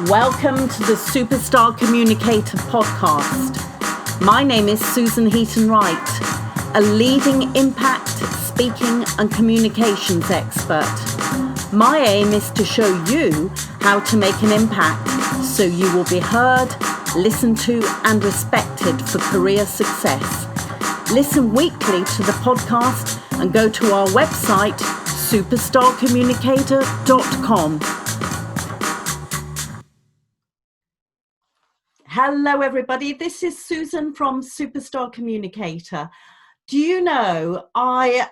Welcome to the Superstar Communicator podcast. My name is Susan Heaton-Wright, a leading impact, speaking and communications expert. My aim is to show you how to make an impact so you will be heard, listened to and respected for career success. Listen weekly to the podcast and go to our website, superstarcommunicator.com. Hello, everybody. This is Susan from Superstar Communicator. Do you know, I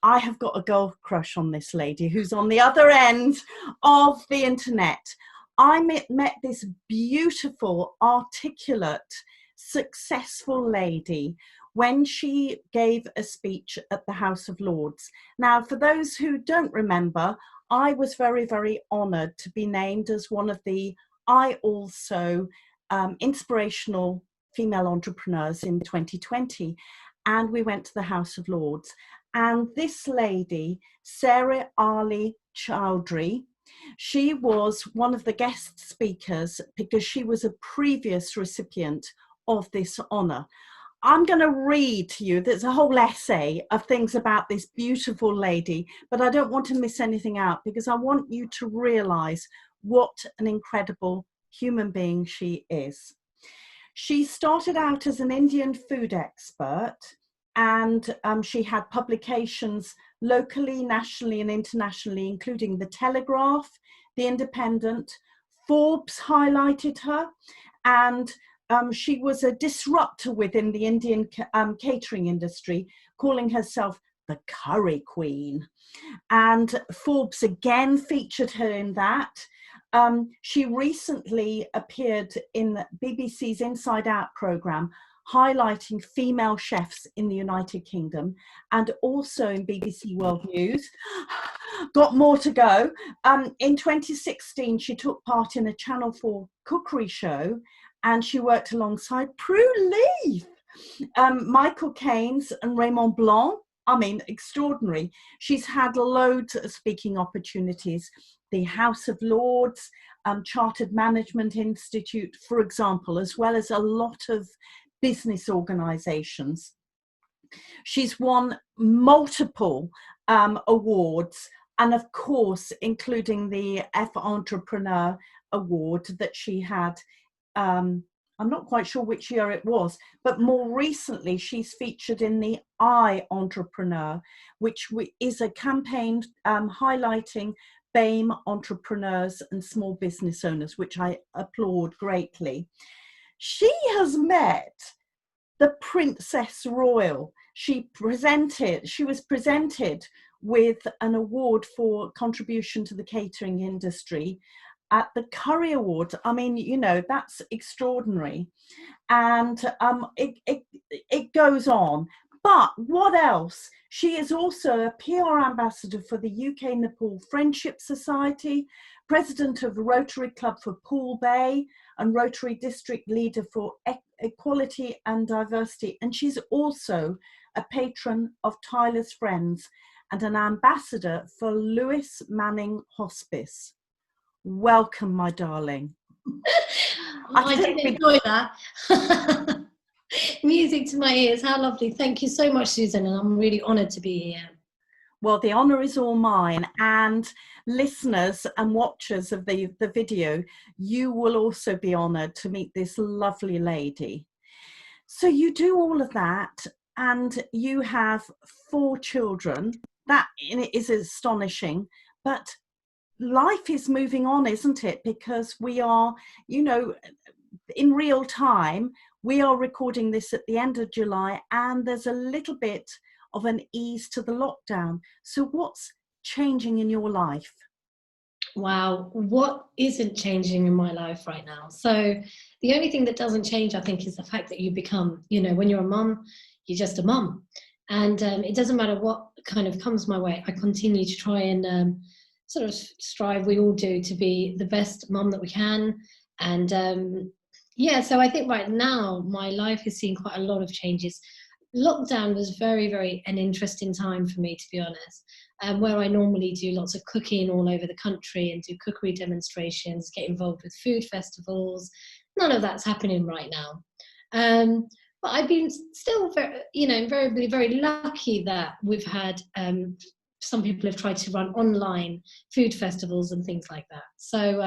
have got a girl crush on this lady who's on the other end of the internet. I met this beautiful, articulate, successful lady when she gave a speech at the House of Lords. Now, for those who don't remember, I was very, very honoured to be named as one of the inspirational female entrepreneurs in 2020, and we went to the House of Lords. And this lady, Sarah Ali Childery, she was one of the guest speakers because she was a previous recipient of this honour. I'm going to read to you, there's a whole essay of things about this beautiful lady, but I don't want to miss anything out because I want you to realise what an incredible human being she is. She started out as an Indian food expert, and she had publications locally, nationally and internationally, including The Telegraph, The Independent. Forbes highlighted her, and she was a disruptor within the Indian catering industry, calling herself the Curry Queen. And Forbes again featured her in that. She recently appeared in BBC's Inside Out programme, highlighting female chefs in the United Kingdom, and also in BBC World News. Got more to go. In 2016, she took part in a Channel 4 cookery show, and she worked alongside Prue Leith, Michael Caines and Raymond Blanc. I mean, extraordinary. She's had loads of speaking opportunities. The House of Lords, Chartered Management Institute, for example, as well as a lot of business organisations. She's won multiple awards, and of course, including the F Entrepreneur Award that she had. I'm not quite sure which year it was, but more recently she's featured in the I Entrepreneur, which is a campaign highlighting BAME entrepreneurs and small business owners, which I applaud greatly. She has met the Princess Royal. She was presented with an award for contribution to the catering industry at the Curry Awards. I mean, you know, that's extraordinary. And it goes on. But what else? She is also a PR ambassador for the UK Nepal Friendship Society, president of the Rotary Club for Poole Bay, and Rotary District Leader for Equality and Diversity. And she's also a patron of Tyler's Friends and an ambassador for Lewis Manning Hospice. Welcome, my darling. I did enjoy that. Music to my ears. How lovely. Thank you so much, Susan, and I'm really honoured to be here. Well, the honour is all mine, and listeners and watchers of the video, you will also be honoured to meet this lovely lady. So you do all of that, and you have 4 children. That is astonishing, but life is moving on, isn't it? Because we are, you know, in real time. We are recording this at the end of July, and there's a little bit of an ease to the lockdown. So what's changing in your life? Wow, what isn't changing in my life right now? So the only thing that doesn't change, I think, is the fact that you become, you know, when you're a mum, you're just a mum. And it doesn't matter what kind of comes my way. I continue to try and sort of strive, we all do, to be the best mum that we can. And yeah, so I think right now my life is seeing quite a lot of changes. lockdown was very, very an interesting time for me, to be honest. Where I normally do lots of cooking all over the country and do cookery demonstrations, get involved with food festivals. None of that's happening right now. But I've been still very, invariably very lucky that we've had some people have tried to run online food festivals and things like that. So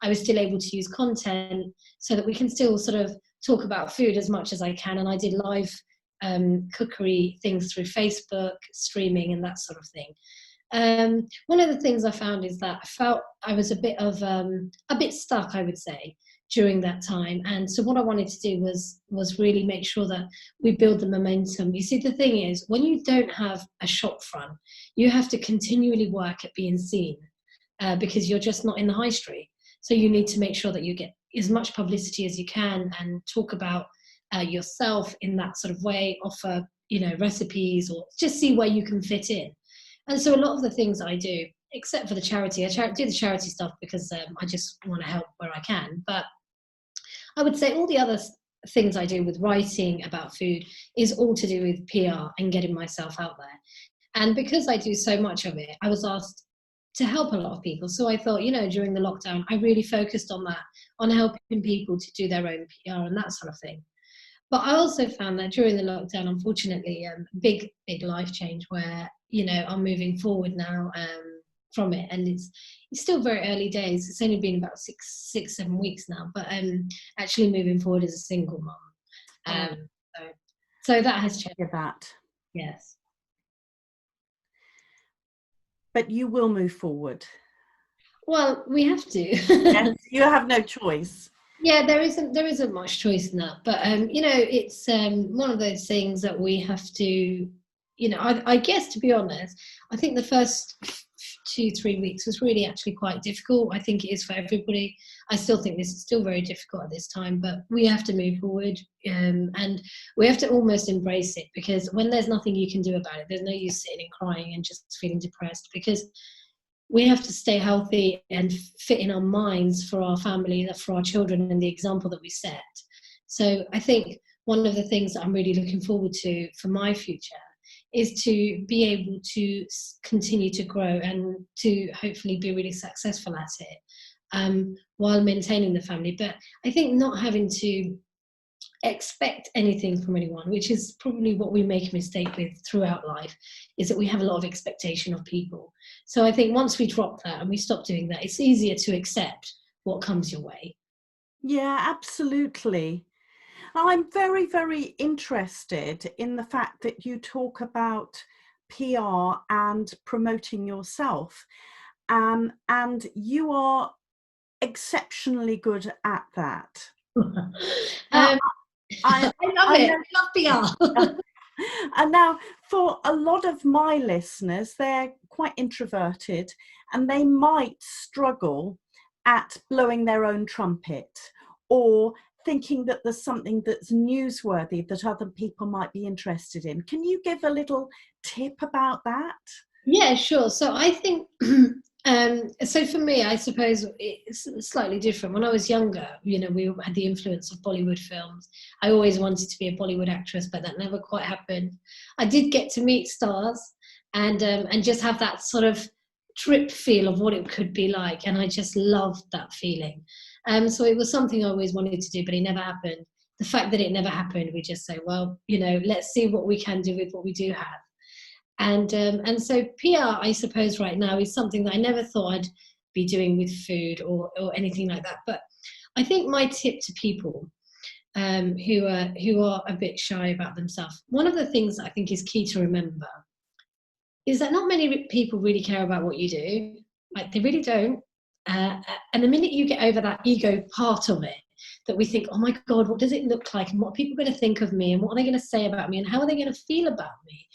I was still able to use content so that we can still sort of talk about food as much as I can. And I did live cookery things through Facebook, streaming, and that sort of thing. One of the things I found is that I felt I was a bit stuck, I would say, during that time. And so what I wanted to do was really make sure that we build the momentum. You see, the thing is, when you don't have a shop front, you have to continually work at being seen because you're just not in the high street. So you need to make sure that you get as much publicity as you can and talk about yourself in that sort of way, offer, recipes, or just see where you can fit in. And so a lot of the things I do, except for the charity, I do the charity stuff because I just want to help where I can. But I would say all the other things I do with writing about food is all to do with PR and getting myself out there. And because I do so much of it, I was asked to help a lot of people. So I thought, during the lockdown, I really focused on that, on helping people to do their own PR and that sort of thing. But I also found that during the lockdown, unfortunately, big life change where, I'm moving forward now from it. And it's still very early days. It's only been about 7 weeks now, but actually moving forward as a single mom. So that has changed. That. Yes. But you will move forward. Well, we have to. Yes, you have no choice. Yeah, there isn't much choice in that. But it's one of those things that we have to, I guess, to be honest, I think the first 2-3 weeks was really actually quite difficult. I think it is for everybody. I still think this is still very difficult at this time, but we have to move forward and we have to almost embrace it, because when there's nothing you can do about it, there's no use sitting and crying and just feeling depressed, because we have to stay healthy and fit in our minds for our family, for our children, and the example that we set. So I think one of the things that I'm really looking forward to for my future is to be able to continue to grow and to hopefully be really successful at it while maintaining the family. But I think not having to expect anything from anyone, which is probably what we make a mistake with throughout life, is that we have a lot of expectation of people. So I think once we drop that and we stop doing that, it's easier to accept what comes your way. Yeah, absolutely. I'm very, very interested in the fact that you talk about PR and promoting yourself. And you are exceptionally good at that. I love it. I love PR. And now, for a lot of my listeners, they're quite introverted and they might struggle at blowing their own trumpet or thinking that there's something that's newsworthy that other people might be interested in. Can you give a little tip about that? Yeah, sure. So I think, so for me, I suppose it's slightly different. When I was younger, we had the influence of Bollywood films. I always wanted to be a Bollywood actress, but that never quite happened. I did get to meet stars and just have that sort of trip feel of what it could be like. And I just loved that feeling. So it was something I always wanted to do, but it never happened. The fact that it never happened, we just say, well, let's see what we can do with what we do have. And so PR, I suppose, right now is something that I never thought I'd be doing with food or anything like that. But I think my tip to people who are a bit shy about themselves, one of the things that I think is key to remember is that not many people really care about what you do. Like, they really don't. And the minute you get over that ego part of it, that we think, oh my God, what does it look like? And what are people going to think of me? And what are they going to say about me? And how are they going to feel about me?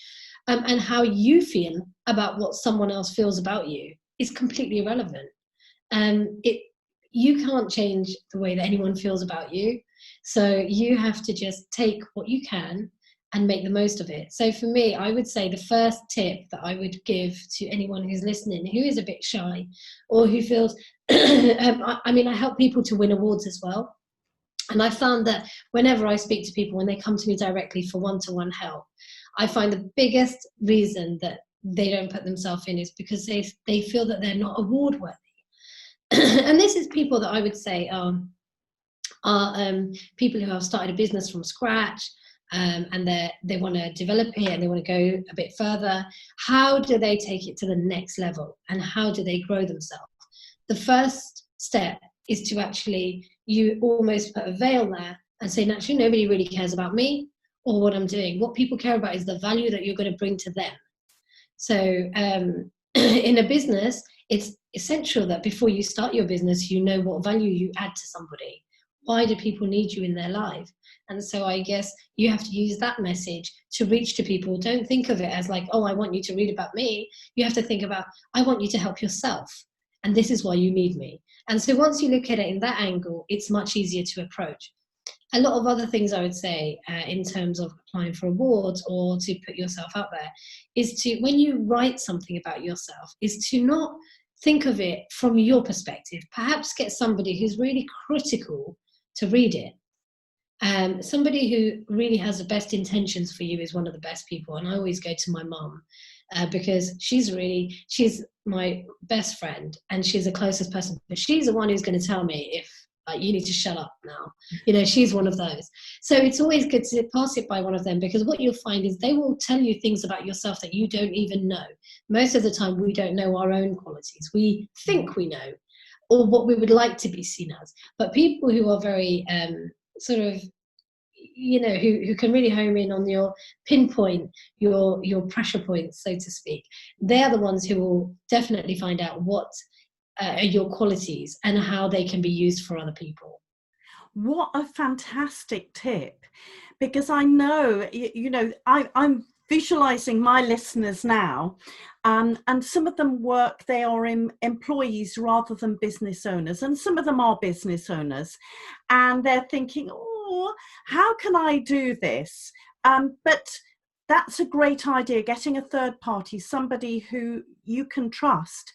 And how you feel about what someone else feels about you is completely irrelevant. You can't change the way that anyone feels about you. So you have to just take what you can and make the most of it. So for me, I would say the first tip that I would give to anyone who's listening, who is a bit shy or who feels, I help people to win awards as well. And I found that whenever I speak to people, when they come to me directly for one-to-one help, I find the biggest reason that they don't put themselves in is because they feel that they're not award worthy. And this is people that I would say are people who have started a business from scratch, and they want to develop it and they want to go a bit further. How do they take it to the next level, and how do they grow themselves? The first step is to actually, you almost put a veil there and say, actually, nobody really cares about me or what I'm doing. What people care about is the value that you're going to bring to them. So in a business, it's essential that before you start your business, you know what value you add to somebody. Why do people need you in their life? And so I guess you have to use that message to reach to people. Don't think of it as like, oh, I want you to read about me. You have to think about, I want you to help yourself. And this is why you need me. And so once you look at it in that angle, it's much easier to approach. A lot of other things I would say in terms of applying for awards or to put yourself out there is to, when you write something about yourself, is to not think of it from your perspective. Perhaps get somebody who's really critical to read it. Somebody who really has the best intentions for you is one of the best people. And I always go to my mum because she's my best friend and she's the closest person. But she's the one who's going to tell me if you need to shut up now. You know, she's one of those. So it's always good to pass it by one of them, because what you'll find is they will tell you things about yourself that you don't even know. Most of the time, we don't know our own qualities. We think we know, or what we would like to be seen as. But people who are very sort of, you know, who can really home in on your pinpoint, your pressure points, so to speak, they're the ones who will definitely find out what are your qualities and how they can be used for other people. What a fantastic tip, because I know, you know, I'm visualizing my listeners now, and some of them they are employees rather than business owners, and some of them are business owners, and they're thinking, oh, how can I do this? But that's a great idea, getting a third party, somebody who you can trust,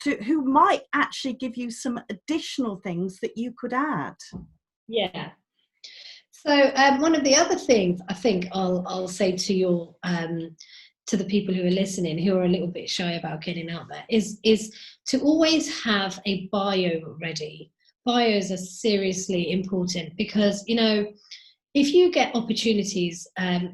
who might actually give you some additional things that you could add. Yeah. So one of the other things I think I'll say to your to the people who are listening, who are a little bit shy about getting out there, is to always have a bio ready. Bios are seriously important, because, you know, if you get opportunities,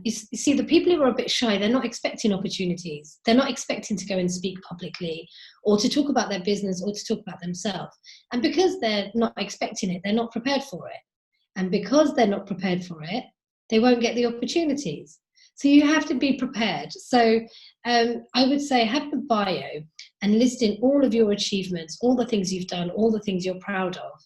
you see, the people who are a bit shy, they're not expecting opportunities. They're not expecting to go and speak publicly or to talk about their business or to talk about themselves. And because they're not expecting it, they're not prepared for it. And because they're not prepared for it, they won't get the opportunities. So you have to be prepared. So I would say have the bio and list in all of your achievements, all the things you've done, all the things you're proud of,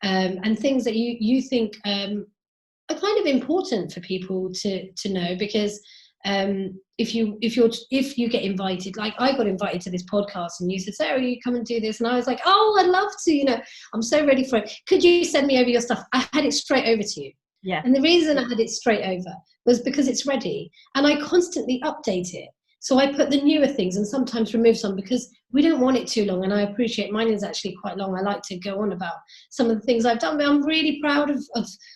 and things that you think are kind of important for people to know. Because if you get invited, like I got invited to this podcast and you said, Sarah, you come and do this, and I was like, oh, I'd love to, you know, I'm so ready for it, could you send me over your stuff? I had it straight over to you. Yeah. And the reason I had it straight over was because it's ready, and I constantly update it. So I put the newer things and sometimes remove some, because we don't want it too long. And I appreciate mine is actually quite long. I like to go on about some of the things I've done, but I'm really proud of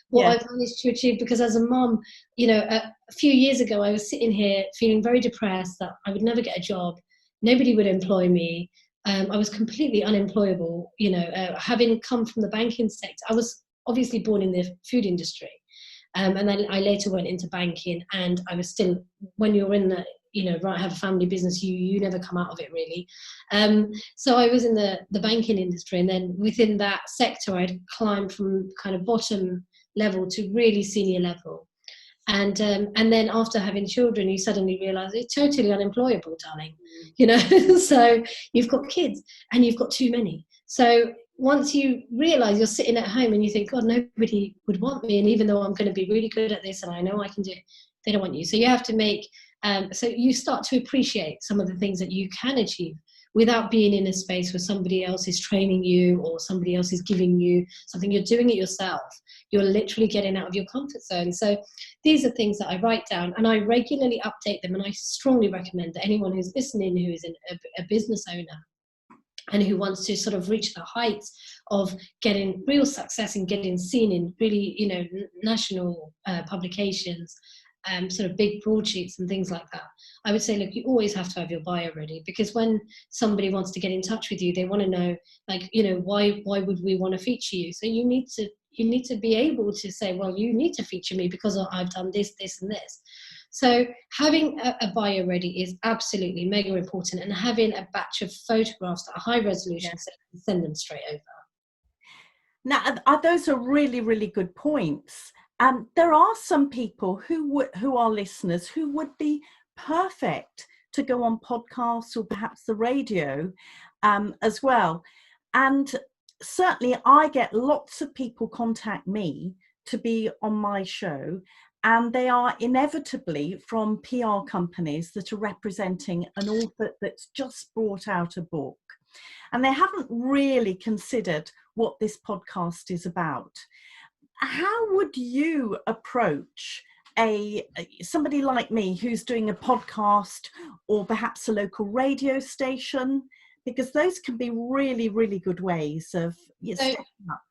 what I've managed to achieve. Because as a mom, you know, a few years ago, I was sitting here feeling very depressed that I would never get a job. Nobody would employ me. I was completely unemployable, you know, having come from the banking sector. I was obviously born in the food industry. And then I later went into banking, and I was still, when you're in the, you know, right, have a family business, you never come out of it really. So I was in the banking industry, and then within that sector, I'd climbed from kind of bottom level to really senior level. And then after having children, you suddenly realize it's totally unemployable, darling, you know. So you've got kids and you've got too many. So once you realize you're sitting at home and you think, God, nobody would want me, and even though I'm going to be really good at this and I know I can do it, they don't want you. So you have to make, so you start to appreciate some of the things that you can achieve without being in a space where somebody else is training you or somebody else is giving you something. You're doing it yourself. You're literally getting out of your comfort zone. So these are things that I write down, and I regularly update them. And I strongly recommend that anyone who's listening, who is a business owner, and who wants to sort of reach the heights of getting real success and getting seen in really, national publications, sort of big broadsheets and things like that, I would say, look, you always have to have your bio ready, because when somebody wants to get in touch with you, they want to know, like, why would we want to feature you? So you need to be able to say, well, you need to feature me because I've done this, this, and this. So having a bio ready is absolutely mega important, and having a batch of photographs that are high resolution, so you can send them straight over. Now, those are really, really good points. There are some people who are listeners who would be perfect to go on podcasts or perhaps the radio as well. And certainly I get lots of people contact me to be on my show, and they are inevitably from PR companies that are representing an author that's just brought out a book. And they haven't really considered what this podcast is about. How would you approach somebody like me who's doing a podcast, or perhaps a local radio station? Because those can be really, really good ways of stepping up.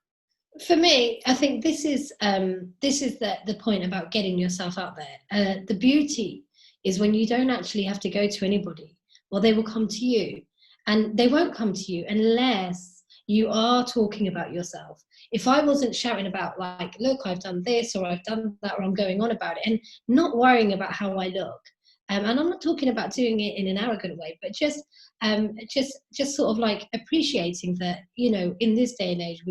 For me, I think this is the point about getting yourself out there. The beauty is when you don't actually have to go to anybody, or they will come to you, and they won't come to you unless you are talking about yourself. If I wasn't shouting about, like, look, I've done this, or I've done that, or I'm going on about it, and not worrying about how I look, and I'm not talking about doing it in an arrogant way, but just sort of like appreciating that, in this day and age,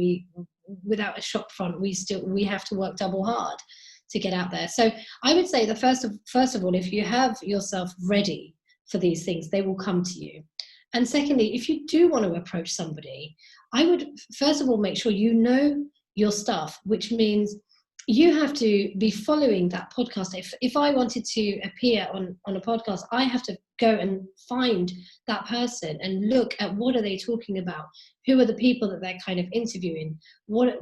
without a shop front, we have to work double hard to get out there. So I would say that first of all, if you have yourself ready for these things, they will come to you. And secondly, if you do want to approach somebody, I would first of all make sure you know your stuff, which means you have to be following that podcast. If I wanted to appear on a podcast, I have to go and find that person and look at what are they talking about, who are the people that they're kind of interviewing, what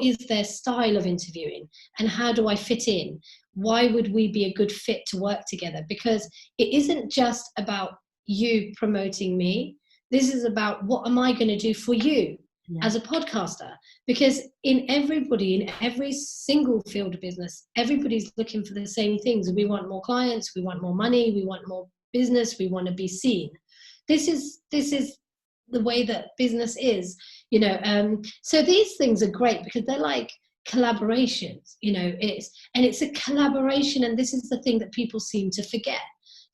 is their style of interviewing, and how do I fit in? Why would we be a good fit to work together? Because it isn't just about you promoting me. This is about what am I going to do for you as a podcaster, because in every single field of business, everybody's looking for the same things. We want more clients, we want more money, we want more business, we want to be seen. This is the way that business is, so these things are great because they're like collaborations, it's a collaboration, and this is the thing that people seem to forget.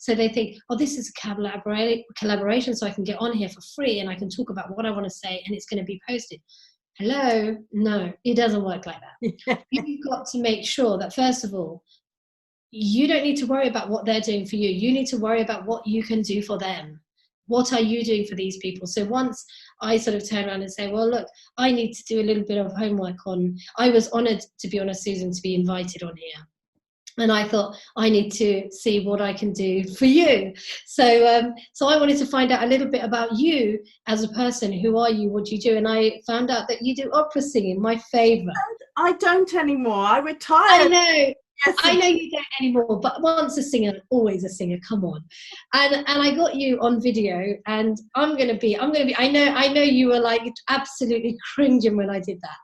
So they think, oh, this is a collaboration, so I can get on here for free and I can talk about what I want to say and it's going to be posted. Hello? No, it doesn't work like that. You've got to make sure that, first of all, you don't need to worry about what they're doing for you. You need to worry about what you can do for them. What are you doing for these people? So once I sort of turn around and say, well, look, I need to do a little bit of homework I was honoured, to be honest, Susan, to be invited on here. And I thought, I need to see what I can do for you. So I wanted to find out a little bit about you as a person. Who are you? What do you do? And I found out that you do opera singing, my favourite. I don't anymore. I retired. I know. Yes. I know you don't anymore, but once a singer, always a singer. Come on. And I got you on video, and I'm gonna be. I know you were like absolutely cringing when I did that,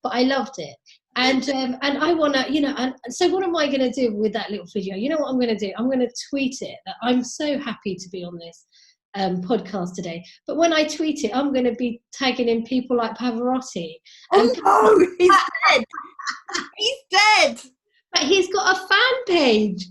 but I loved it. And I want to, and so what am I going to do with that little video? You know what I'm going to do? I'm going to tweet it that I'm so happy to be on this podcast today. But when I tweet it, I'm going to be tagging in people like Pavarotti. Oh, no, he's dead. He's dead. But he's got a fan page.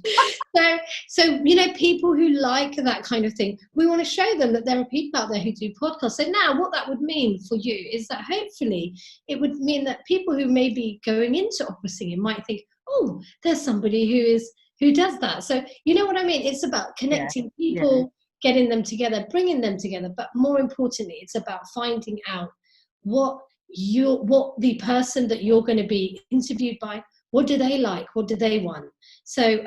So people who like that kind of thing, we want to show them that there are people out there who do podcasts. So now what that would mean for you is that hopefully it would mean that people who may be going into opera singing might think, oh, there's somebody who does that. So you know what I mean? It's about connecting people, getting them together, bringing them together. But more importantly, it's about finding out what the person that you're going to be interviewed by, what do they like? What do they want? So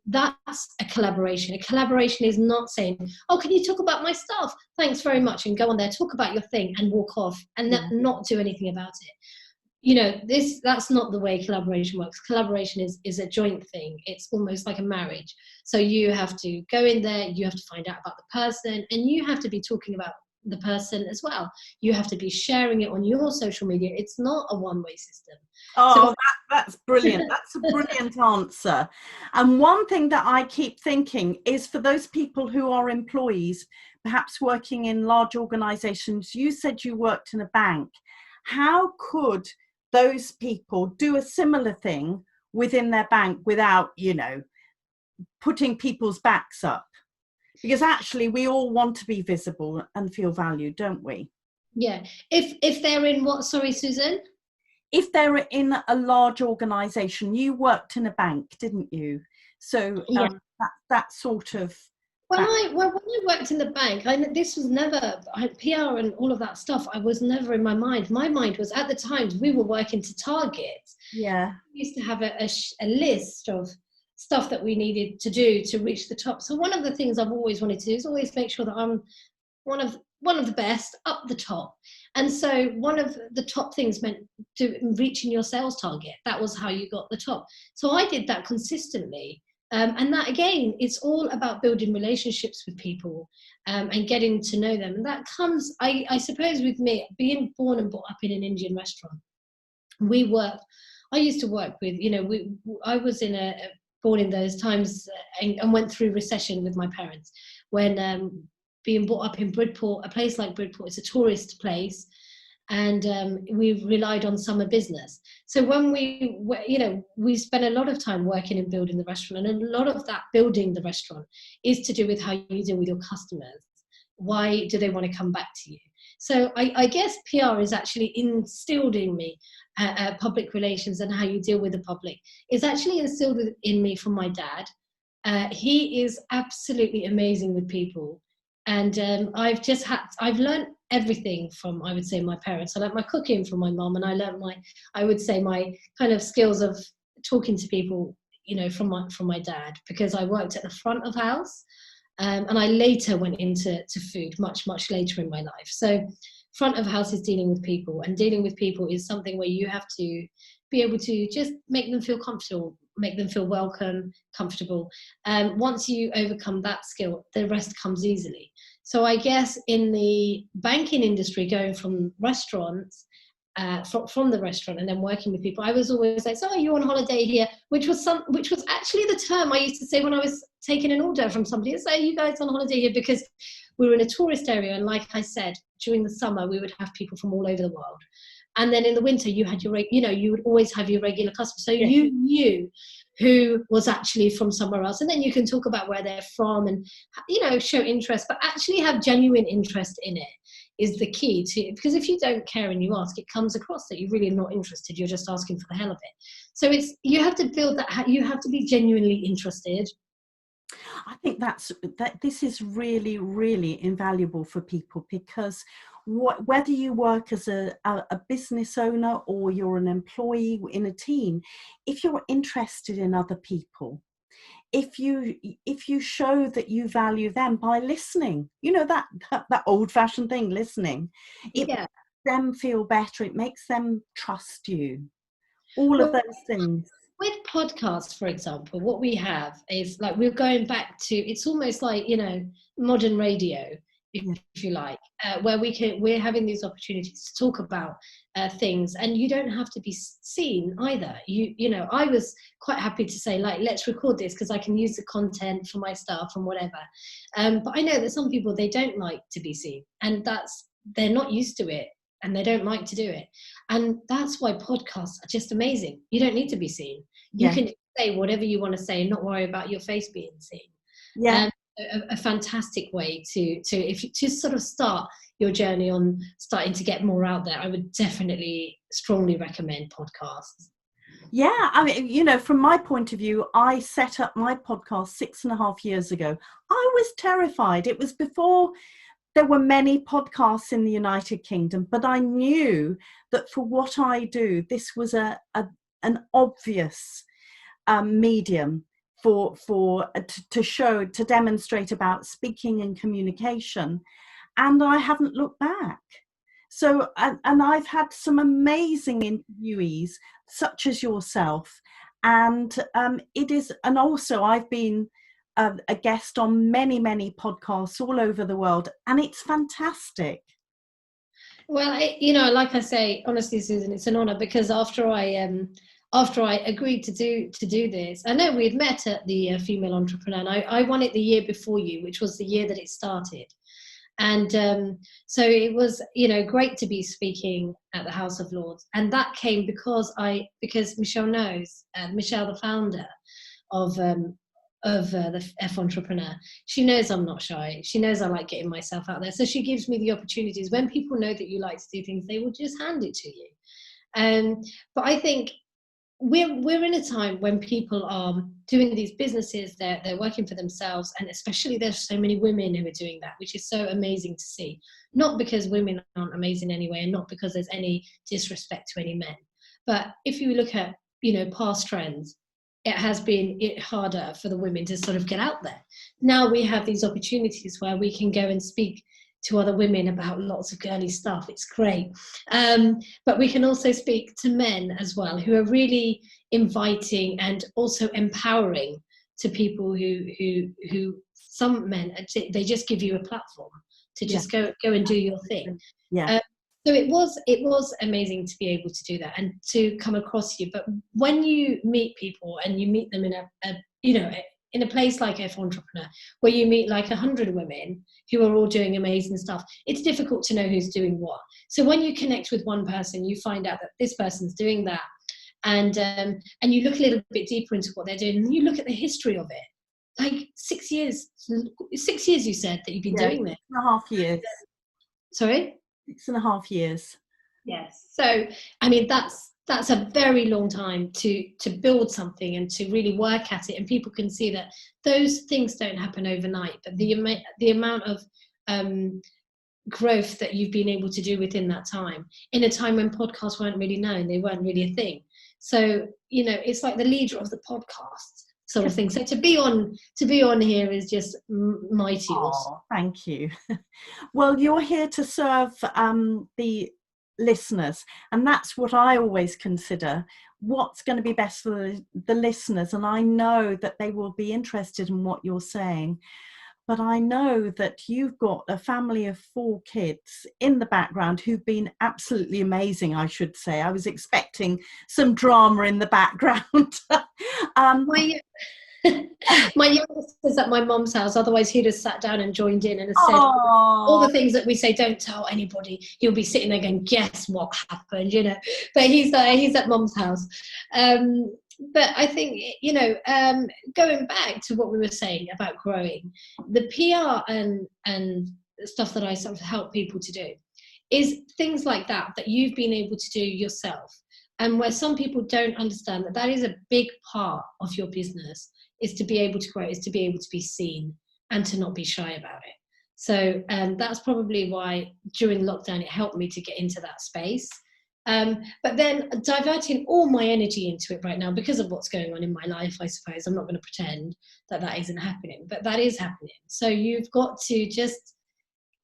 that's a collaboration. A collaboration is not saying, oh, can you talk about my stuff? Thanks very much. And go on there, talk about your thing and walk off and not do anything about it. That's not the way collaboration works. Collaboration is a joint thing. It's almost like a marriage. So you have to go in there, you have to find out about the person, and you have to be talking about the person as well. You have to be sharing it on your social media. It's not a one-way system. Oh, that's brilliant. That's a brilliant answer. And one thing that I keep thinking is, for those people who are employees, perhaps working in large organizations, you said you worked in a bank. How could those people do a similar thing within their bank without, putting people's backs up? Because actually we all want to be visible and feel valued, don't we? Yeah. If they're in what, sorry, Susan? If they're in a large organization, you worked in a bank, didn't you? So that sort of... When I worked in the bank, this was never, PR and all of that stuff, I was never in my mind. My mind was, at the times we were working to target. Yeah. We used to have a list of stuff that we needed to do to reach the top. So one of the things I've always wanted to do is always make sure that I'm one of the best up the top. And so one of the top things meant reaching your sales target. That was how you got the top. So I did that consistently. And that, again, it's all about building relationships with people and getting to know them. And that comes, I suppose, with me, being born and brought up in an Indian restaurant. I used to work with, I was born in those times and went through recession with my parents when being brought up in Bridport, a place like Bridport, it's a tourist place, and we relied on summer business. So when we spent a lot of time working and building the restaurant, and a lot of that building the restaurant is to do with how you deal with your customers. Why do they want to come back to you? So I guess PR is actually instilled in me, public relations and how you deal with the public is actually instilled in me from my dad. He is absolutely amazing with people. And I've learned everything from, I would say, my parents. I learned my cooking from my mum, and I learned my kind of skills of talking to people, from my dad, because I worked at the front of house. And I later went into food much, much later in my life. So front of house is dealing with people, and dealing with people is something where you have to be able to just make them feel comfortable, make them feel welcome, comfortable. Once you overcome that skill, the rest comes easily. So I guess in the banking industry, going from restaurants, from the restaurant and then working with people, I was always like, so are you on holiday here? Which was actually the term I used to say when I was taking an order from somebody. So are you guys on holiday here? Because we were in a tourist area, and like I said, during the summer we would have people from all over the world, and then in the winter you had you would always have your regular customers, so you knew who was actually from somewhere else, and then you can talk about where they're from and show interest, but actually have genuine interest in it is the key to, because if you don't care and you ask, it comes across that you're really not interested, you're just asking for the hell of it. So you have to build that, you have to be genuinely interested. I think that this is really, really invaluable for people, because whether you work as a business owner or you're an employee in a team, if you're interested in other people, if you show that you value them by listening, that old-fashioned thing, listening, it makes them feel better, it makes them trust you, all of those things. With podcasts, for example, what we have is, like, we're going back to, it's almost like, modern radio, if you like, where we're having these opportunities to talk about things, and you don't have to be seen either. I was quite happy to say, like, let's record this because I can use the content for my stuff and whatever. But I know that some people, they don't like to be seen, and they're not used to it, and they don't like to do it. And that's why podcasts are just amazing. You don't need to be seen. You can say whatever you want to say and not worry about your face being seen. A fantastic way to sort of start your journey on starting to get more out there. I would definitely strongly recommend podcasts. Yeah, I mean, from my point of view, I set up my podcast 6.5 years ago. I was terrified. It was before there were many podcasts in the United Kingdom, but I knew that for what I do, this was an obvious medium to demonstrate about speaking and communication, and I haven't looked back. So, and I've had some amazing interviewees, such as yourself, and also I've been a guest on many, many podcasts all over the world, and it's fantastic. Well, like I say, honestly, Susan, it's an honour, because after I agreed to do this, I know we had met at the Female Entrepreneur, and I won it the year before you, which was the year that it started. And so it was, great to be speaking at the House of Lords. And that came because Michelle knows, Michelle, the founder of the F Entrepreneur, she knows I'm not shy. She knows I like getting myself out there. So she gives me the opportunities. When people know that you like to do things, they will just hand it to you. But I think we're in a time when people are doing these businesses, they're working for themselves, and especially there's so many women who are doing that, which is so amazing to see. Not because women aren't amazing anyway, and not because there's any disrespect to any men, but if you look at past trends, it has been harder for the women to sort of get out there. Now we have these opportunities where we can go and speak to other women about lots of girly stuff. It's great. But we can also speak to men as well, who are really inviting and also empowering to people who some men, they just give you a platform to just go and do your thing. Yeah. So it was amazing to be able to do that and to come across you. But when you meet people and you meet them in in a place like F Entrepreneur, where you meet like 100 women who are all doing amazing stuff, it's difficult to know who's doing what. So when you connect with one person, you find out that this person's doing that, and you look a little bit deeper into what they're doing, and you look at the history of it. Like 6 years, you said that you've been doing this. 6.5 years. Sorry? 6.5 years. Yes. So, I mean, that's a very long time to build something and to really work at it. And people can see that those things don't happen overnight, but the amount of growth that you've been able to do within that time, in a time when podcasts weren't really known, they weren't really a thing. So, it's like the leader of the podcast sort of thing. So to be on here is just mighty awesome. Thank you. Well, you're here to serve the listeners, and that's what I always consider, what's going to be best for the listeners. And I know that they will be interested in what you're saying, but I know that you've got a family of 4 kids in the background who've been absolutely amazing, I should say. I was expecting some drama in the background. My youngest is at my mum's house, otherwise he'd have sat down and joined in and has said all the things that we say, don't tell anybody. He'll be sitting there going, guess what happened, but he's at mum's house. But I think, going back to what we were saying about growing, the PR and stuff that I sort of help people to do is things like that you've been able to do yourself. And where some people don't understand that is a big part of your business, is to be able to grow, is to be able to be seen and to not be shy about it. So that's probably why during lockdown it helped me to get into that space. But then diverting all my energy into it right now because of what's going on in my life, I suppose. I'm not going to pretend that isn't happening, but that is happening. So you've got to just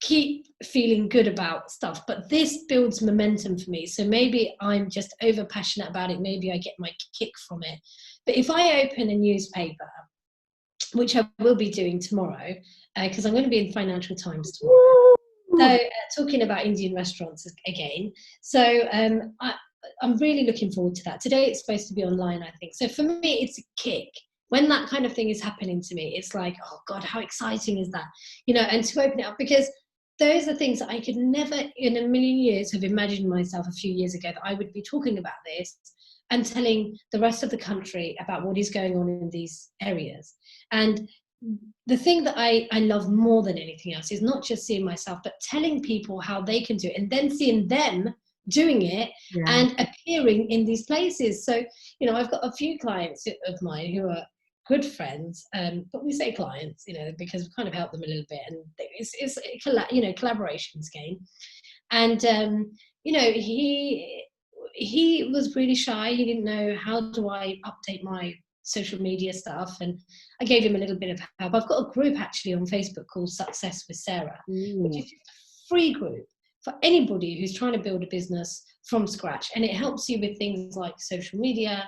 keep feeling good about stuff, but this builds momentum for me. So maybe I'm just over passionate about it. Maybe I get my kick from it. But if I open a newspaper, which I will be doing tomorrow, because I'm going to be in Financial Times tomorrow. So talking about Indian restaurants again. So I'm really looking forward to that. Today it's supposed to be online, I think. So for me, it's a kick. When that kind of thing is happening to me, it's like, oh God, how exciting is that? And to open it up, because those are things that I could never in a million years have imagined myself a few years ago, that I would be talking about this and telling the rest of the country about what is going on in these areas. And the thing that I love more than anything else is not just seeing myself, but telling people how they can do it, and then seeing them doing it and appearing in these places. So, I've got a few clients of mine who are good friends, but we say clients, because we kind of help them a little bit, and it's collaborations game. And he was really shy. He didn't know, how do I update my social media stuff? And I gave him a little bit of help. I've got a group actually on Facebook called Success with Sarah, which is a free group for anybody who's trying to build a business from scratch, and it helps you with things like social media.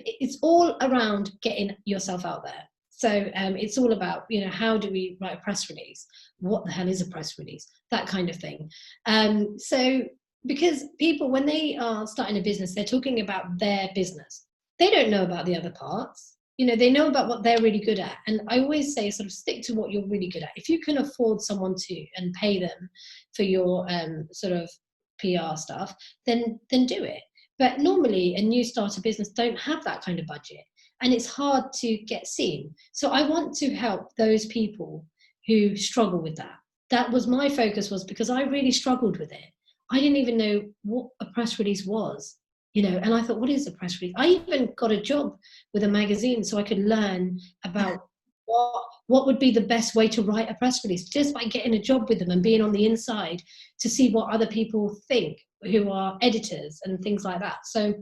It's all around getting yourself out there, So it's all about, how do we write a press release? What the hell is a press release? That kind of thing. So because people, when they are starting a business, they're talking about their business. They don't know about the other parts. They know about what they're really good at. And I always say, sort of stick to what you're really good at. If you can afford someone to and pay them for your sort of PR stuff, then do it. But normally a new starter business don't have that kind of budget, and it's hard to get seen. So I want to help those people who struggle with that. That was my focus, was because I really struggled with it. I didn't even know what a press release was, and I thought, what is a press release? I even got a job with a magazine so I could learn about what would be the best way to write a press release, just by getting a job with them and being on the inside to see what other people think, who are editors and things like that. So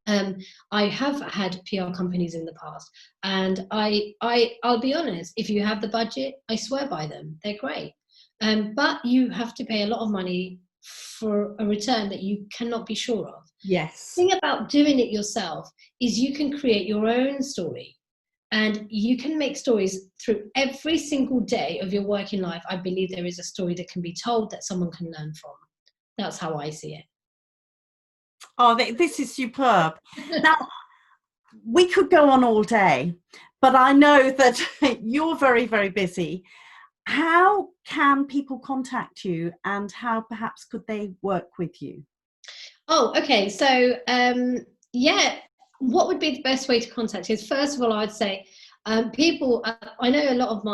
I have had PR companies in the past, and I'll be honest, if you have the budget, I swear by them. They're great. But you have to pay a lot of money for a return that you cannot be sure of. Yes. The thing about doing it yourself is you can create your own story, and you can make stories through every single day of your working life. I believe there is a story that can be told that someone can learn from. That's how I see it. Oh, this is superb. Now, we could go on all day, but I know that you're very, very busy. How can people contact you, and how perhaps could they work with you? Oh, okay. So, what would be the best way to contact you? First of all, I'd say people, I know a lot of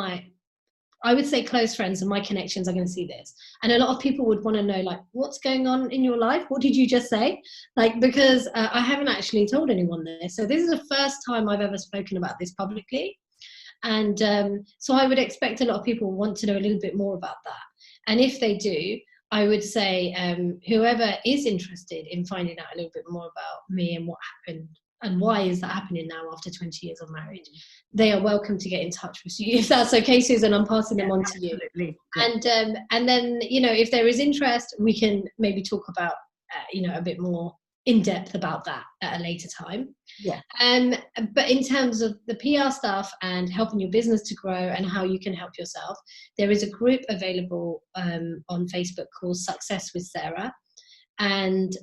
I would say close friends and my connections are going to see this. And a lot of people would want to know, like, what's going on in your life? What did you just say? Because I haven't actually told anyone this. So this is the first time I've ever spoken about this publicly. And so I would expect a lot of people want to know a little bit more about that. And if they do, I would say whoever is interested in finding out a little bit more about me and what happened and why is that happening now after 20 years of marriage, they are welcome to get in touch with you, if that's okay, Susan. I'm passing them on to you. Yeah. And then, if there is interest, we can maybe talk about, a bit more in depth about that at a later time. Yeah. But in terms of the PR stuff and helping your business to grow and how you can help yourself, there is a group available on Facebook called Success with Sarah. And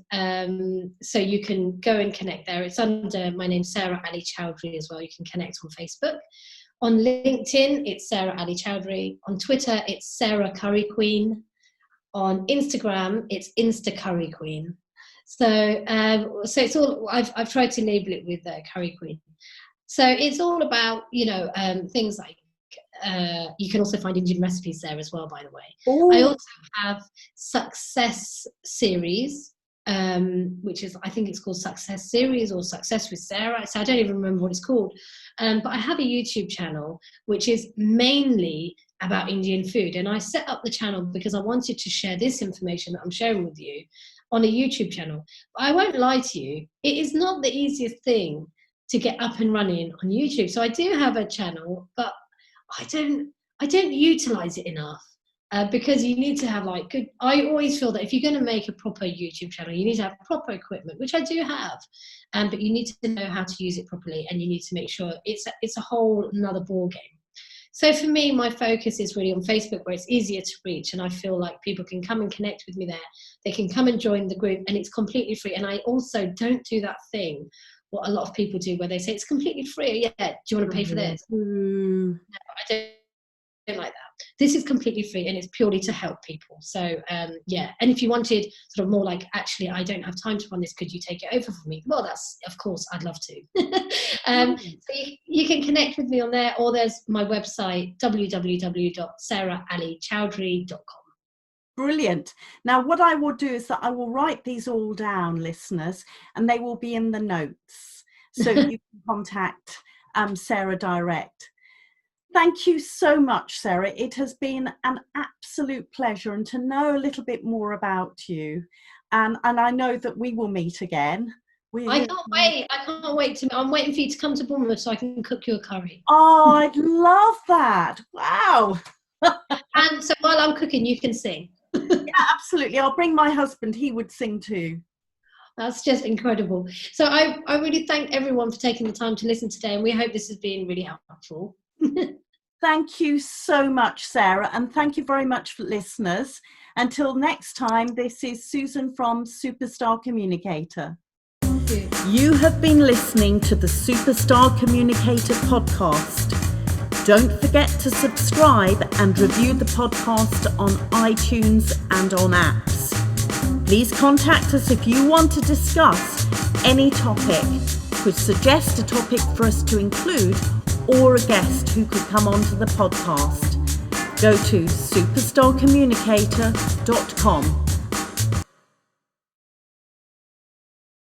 so you can go and connect there. It's under my name, Sarah Ali Childery, as well. You can connect on Facebook. On LinkedIn, it's Sarah Ali Childery. On Twitter, it's Sarah Curry Queen. On Instagram, it's Insta Curry Queen. So it's all, I've tried to label it with Curry Queen. So it's all about, things like, you can also find Indian recipes there as well, by the way. Ooh. I also have Success Series, which is, I think it's called Success Series or Success with Sarah. So I don't even remember what it's called. But I have a YouTube channel, which is mainly about Indian food. And I set up the channel because I wanted to share this information that I'm sharing with you on a YouTube channel. But I won't lie to you, it is not the easiest thing to get up and running on YouTube. So I do have a channel, but I don't utilize it enough because you need to have good. I always feel that if you're going to make a proper YouTube channel, you need to have proper equipment, which I do have, but you need to know how to use it properly, and you need to make sure it's a whole another ball game. So for me, my focus is really on Facebook, where it's easier to reach, and I feel like people can come and connect with me there. They can come and join the group, and it's completely free. And I also don't do that thing what a lot of people do, where they say it's completely free. Yeah, do you want to pay for this? No, I don't like that. This is completely free, and it's purely to help people. So and if you wanted sort of more like, actually, I don't have time to run this, could you take it over for me? Well, that's, of course, I'd love to. So you can connect with me on there, or there's my website, www.sarahalichowdhury.com. Brilliant. Now, what I will do is that I will write these all down, listeners, and they will be in the notes, so you can contact Sarah direct. Thank you so much, Sarah. It has been an absolute pleasure, and to know a little bit more about you. And I know that we will meet again. I can't wait. I'm waiting for you to come to Bournemouth so I can cook you a curry. Oh, I'd love that. Wow. And so while I'm cooking, you can sing. Yeah, absolutely. I'll bring my husband. He would sing too. That's just incredible. So I really thank everyone for taking the time to listen today, and we hope this has been really helpful. Thank you so much, Sarah, and thank you very much for listeners. Until next time, this is Susan from Superstar Communicator. You have been listening to the Superstar Communicator podcast. Don't forget to subscribe and review the podcast on iTunes and on apps. Please contact us if you want to discuss any topic, could suggest a topic for us to include, or a guest who could come onto the podcast. Go to superstarcommunicator.com.